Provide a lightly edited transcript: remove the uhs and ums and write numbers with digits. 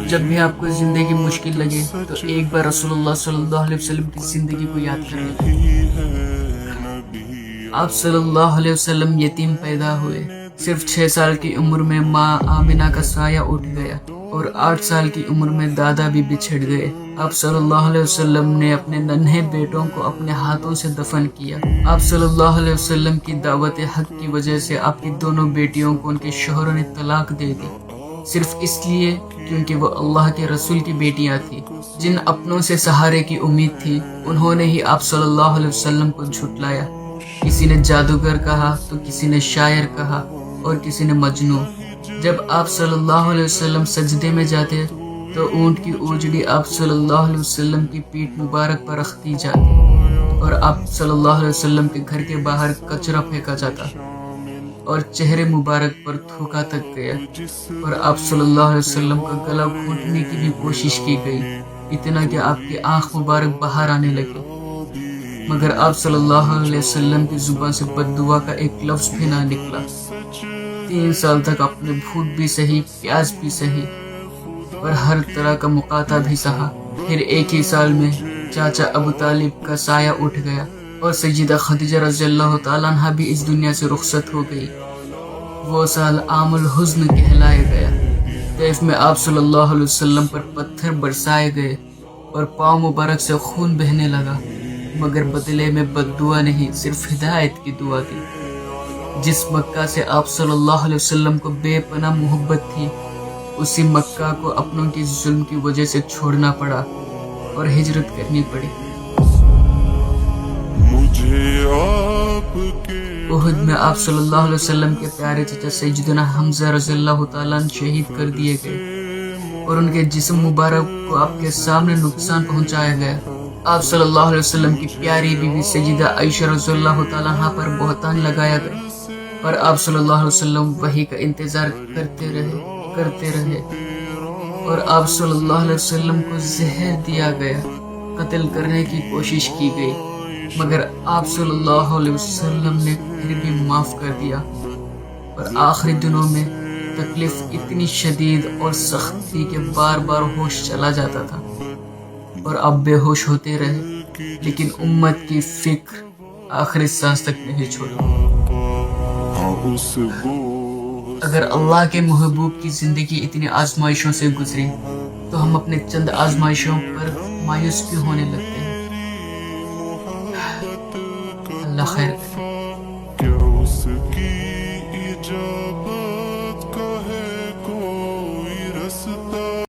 جب بھی آپ کو زندگی مشکل لگے تو ایک بار رسول اللہ صلی اللہ علیہ وسلم کی زندگی کو یاد کر لیں۔ آپ صلی اللہ علیہ وسلم یتیم پیدا ہوئے۔ صرف 6 سال کی عمر میں ماں آمنہ کا سایہ اٹھ گیا اور 8 سال کی عمر میں دادا بھی بچھڑ گئے۔ آپ صلی اللہ علیہ وسلم نے اپنے ننھے بیٹوں کو اپنے ہاتھوں سے دفن کیا۔ آپ صلی اللہ علیہ وسلم کی دعوت حق کی وجہ سے آپ کی دونوں بیٹیوں کو ان کے شوہروں نے طلاق دے دی، صرف اس لیے کیونکہ وہ اللہ کے رسول کی بیٹیاں تھیں۔ جن اپنوں سے سہارے کی امید تھی انہوں نے ہی آپ صلی اللہ علیہ وسلم کو جھٹلایا۔ کسی نے جادوگر کہا تو کسی نے شاعر کہا اور کسی نے مجنون۔ جب آپ صلی اللہ علیہ وسلم سجدے میں جاتے تو اونٹ کی اوجڑی آپ صلی اللہ علیہ وسلم کی پیٹھ مبارک پر رکھ دی جاتی اور آپ صلی اللہ علیہ وسلم کے گھر کے باہر کچرا پھینکا جاتا اور چہرے مبارک پر تھوکا تک گیا اور آپ صلی اللہ علیہ وسلم کا گلا گھونٹنے کی بھی کوشش کی گئی، اتنا کہ آپ کی آنکھ مبارک باہر آنے لگی، مگر آپ صلی اللہ علیہ وسلم کی زبان سے بد دعا کا ایک لفظ بھی نہ نکلا۔ 3 سال تک اپنے بھوک بھی سہی، پیاس بھی سہی اور ہر طرح کا مقاطع بھی سہا۔ پھر ایک ہی سال میں چاچا ابو طالب کا سایہ اٹھ گیا اور سیدہ خدیجہ رضی اللہ تعالیٰ عنہ بھی اس دنیا سے رخصت ہو گئی۔ وہ سال عام الحزن کہلایا گیا۔ طیف میں آپ صلی اللہ علیہ وسلم پر پتھر برسائے گئے اور پاؤں مبارک سے خون بہنے لگا، مگر بدلے میں بد دعا نہیں، صرف ہدایت کی دعا دی۔ جس مکہ سے آپ صلی اللہ علیہ وسلم کو بے پناہ محبت تھی، اسی مکہ کو اپنوں کی ظلم کی وجہ سے چھوڑنا پڑا اور ہجرت کرنی پڑی۔ احد میں آپ صلی اللہ علیہ وسلم کے پیارے چچا سیدنا حمزہ رضی اللہ تعالیٰ عنہ شہید کر دیے گئے اور ان کے جسم مبارک کو آپ کے سامنے نقصان پہنچایا گیا۔ آپ صلی اللہ علیہ وسلم کی پیاری بیوی سیدہ عائشہ رضی اللہ تعالیٰ عنہ پر بہتان لگایا گیا اور آپ صلی اللہ علیہ وسلم وحی کا انتظار کرتے رہے اور آپ صلی اللہ علیہ وسلم کو زہر دیا گیا، قتل کرنے کی کوشش کی گئی، مگر آپ صلی اللہ علیہ وسلم نے پھر بھی معاف کر دیا اور آخری دنوں میں تکلیف اتنی شدید اور سخت تھی کہ بار بار ہوش چلا جاتا تھا اور آپ بے ہوش ہوتے رہے، لیکن امت کی فکر آخری سانس تک نہیں چھوڑی۔ اگر اللہ کے محبوب کی زندگی اتنی آزمائشوں سے گزری تو ہم اپنے چند آزمائشوں پر مایوس کیوں ہونے لگتے ہیں؟ اللہ خیر کرے۔